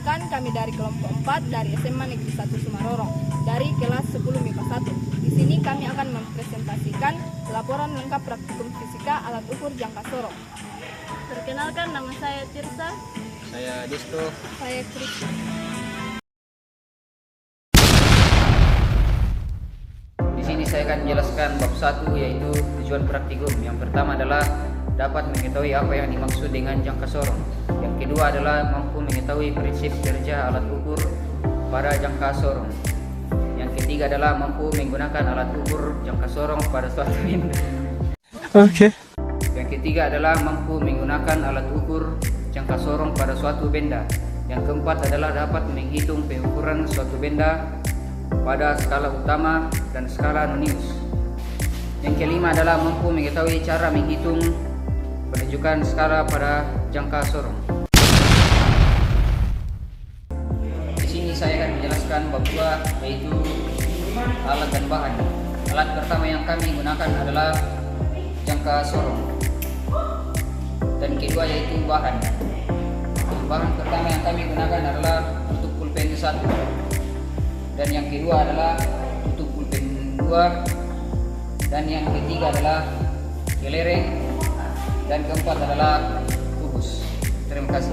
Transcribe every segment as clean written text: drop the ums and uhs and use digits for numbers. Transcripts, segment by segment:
Perkenalkan, kami dari kelompok 4 dari SMA Negeri 1 Sumarorong dari kelas 10 MIPA 1. Di sini kami akan mempresentasikan laporan lengkap praktikum fisika alat ukur jangka sorong. Perkenalkan, nama saya Tirsa. Saya Disto. Saya Krista. Di sini saya akan menjelaskan bab 1, yaitu tujuan praktikum. Yang pertama adalah dapat mengetahui apa yang dimaksud dengan jangka sorong. Yang kedua adalah mampu mengetahui prinsip kerja alat ukur pada jangka sorong. Yang ketiga adalah mampu menggunakan alat ukur jangka sorong pada suatu benda. Yang ketiga adalah mampu menggunakan alat ukur jangka sorong pada suatu benda. Yang keempat adalah dapat menghitung pengukuran suatu benda pada skala utama dan skala nonius. Yang kelima adalah mampu mengetahui cara menghitung penunjukan skala pada jangka sorong. Di sini saya akan menjelaskan bab 2, yaitu alat dan bahan. Alat pertama yang kami gunakan adalah jangka sorong. Dan kedua yaitu bahan. Bahan pertama yang kami gunakan adalah untuk pulpen 1. Dan yang kedua adalah untuk pulpen 2. Dan yang ketiga adalah kelereng. Dan keempat adalah kubus. Terima kasih.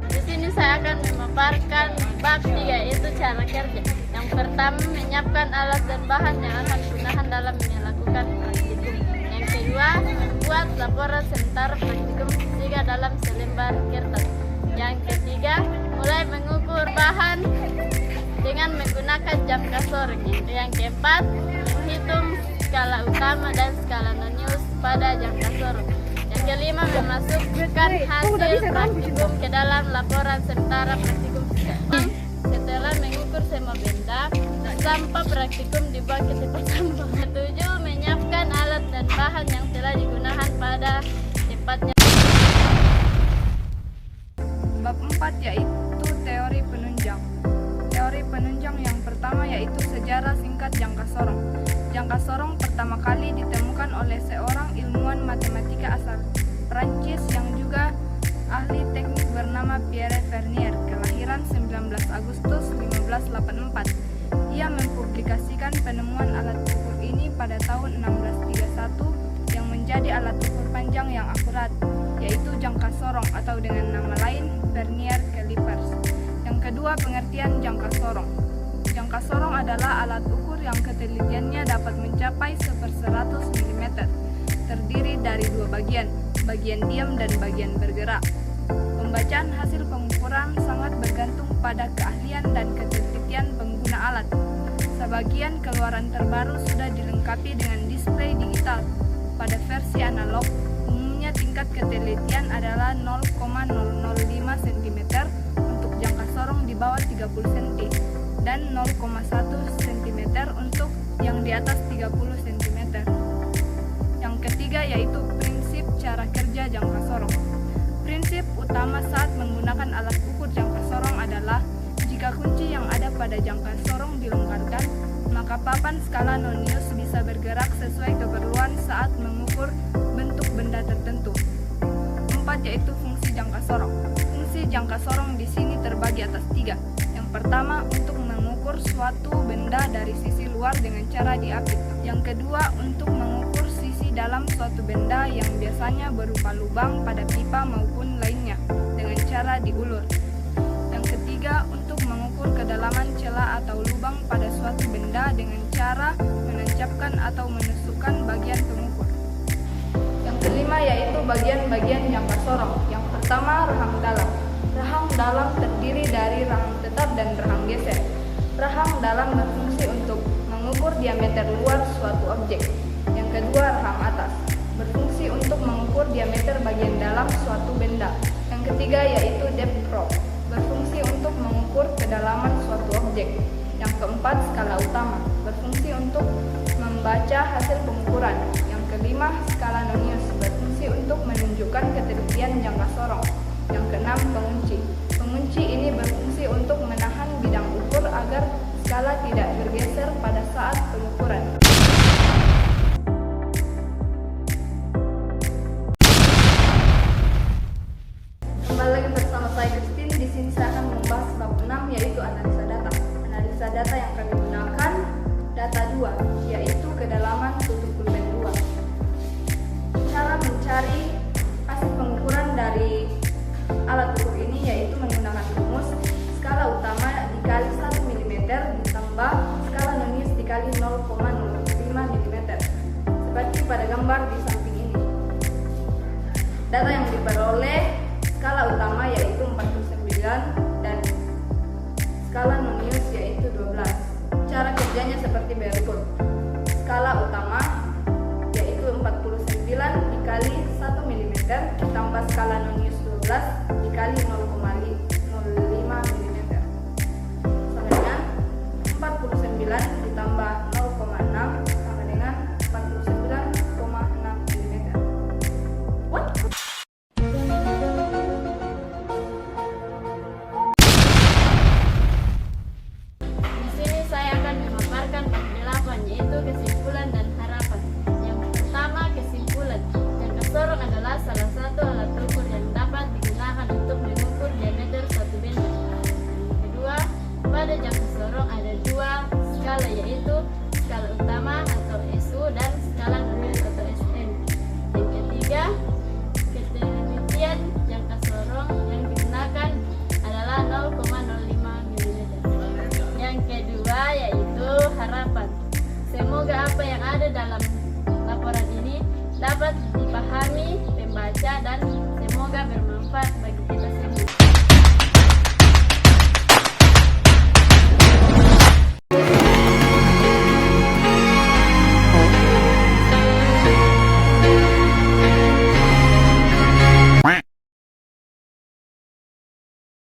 Di sini saya akan memaparkan bab 3, yaitu cara kerja. Yang pertama, menyiapkan alat dan bahan yang akan digunakan dalam melakukan praktikum. Yang kedua, membuat laporan sementara praktikum fisika dalam selembar kertas. Yang ketiga, mulai mengukur bahan dengan menggunakan jangka sorong. Yang keempat, menghitung skala utama dan skala nonius pada jangka sorong. Yang kelima, memasukkan hasil praktikum ke dalam laporan sementara praktikum fisika. Setelah mengukur semua benda, sampah praktikum dibawa ke tempat sampah. Ketujuh, menyiapkan alat dan bahan yang telah digunakan pada tempatnya. Bab 4 yaitu teori penunjang. Teori penunjang yang pertama yaitu sejarah singkat jangka sorong. Jangka sorong pertama kali ditemukan oleh seorang ilmuwan matematika asal Prancis yang juga ahli teknik bernama Pierre Vernier, kelahiran 19 Agustus 1584. Ia mempublikasikan penemuan alat ukur ini pada tahun 1631 yang menjadi alat ukur panjang yang akurat, yaitu jangka sorong atau dengan nama lain Vernier Calipers. Yang kedua, pengertian jangka sorong. Jangka sorong adalah alat ukur yang ketelitiannya dapat mencapai 1/100 mm, terdiri dari dua bagian, bagian diam dan bagian bergerak. Pembacaan hasil pengukuran sangat bergantung pada keahlian dan ketelitian pengguna alat. Sebagian keluaran terbaru sudah dilengkapi dengan display digital. Pada versi analog, umumnya tingkat ketelitian adalah 0,005 cm untuk jangka sorong di bawah 30 cm dan 0,1 cm untuk yang di atas 30 cm. Yang ketiga yaitu prinsip cara kerja jangka sorong. Prinsip utama saat menggunakan alat ukur jangka sorong adalah jika kunci yang ada pada jangka sorong dilonggarkan, maka papan skala nonius bisa bergerak sesuai keperluan saat mengukur bentuk benda tertentu. 4 yaitu fungsi jangka sorong. Fungsi jangka sorong di sini terbagi atas 3. Yang pertama, untuk mengukur suatu benda dari sisi luar dengan cara diapit. Yang kedua, untuk mengukur sisi dalam suatu benda yang biasanya berupa lubang pada pipa maupun lainnya dengan cara diulur. Yang ketiga, untuk mengukur kedalaman celah atau lubang pada suatu benda dengan cara menancapkan atau menusukkan bagian pengukur. Yang kelima yaitu bagian-bagian jangka sorong. Yang pertama, rahang dalam. Rahang dalam terdiri dari rahang tetap dan rahang geser. Rahang dalam berfungsi untuk mengukur diameter luar suatu objek. Yang kedua, rahang atas berfungsi untuk mengukur diameter bagian dalam suatu benda. Yang ketiga yaitu depth probe berfungsi untuk mengukur kedalaman suatu objek. Yang keempat, skala utama berfungsi untuk membaca hasil pengukuran. Yang kelima, skala nonius berfungsi untuk menunjukkan ketelitian jangka sorong. Yang keenam, pengunci. Pengunci ini berfungsi untuk menahan bidang ukur agar skala tidak bergeser pada saat pengukuran. Kembali gambar di samping ini. Data yang diperoleh, skala utama yaitu 49 dan skala nonius yaitu 12. Cara kerjanya seperti berikut. Skala utama yaitu 49 dikali 1 mm ditambah skala nonius 12 dikali 0,05 mm sama dengan 49 ditambah 0,6 sama dengan 49,6 mm. What? Di sini saya akan memaparkan bab 8 yaitu kesimpulan dan harapan. Yang pertama, kesimpulan. Jangka sorong adalah salah satu alat ukur yang dapat digunakan untuk mengukur diameter suatu benda. Yang kedua, pada jangka sorong ada dua skala yaitu skala utama atau SU dan skala nonius atau SM. Yang ketiga, ketelitian jangka sorong yang digunakan adalah 0,05 mm. Yang kedua yaitu harapan. Semoga apa yang ada dalam laporan ini dapat dipahami pembaca dan semoga bermanfaat bagi kita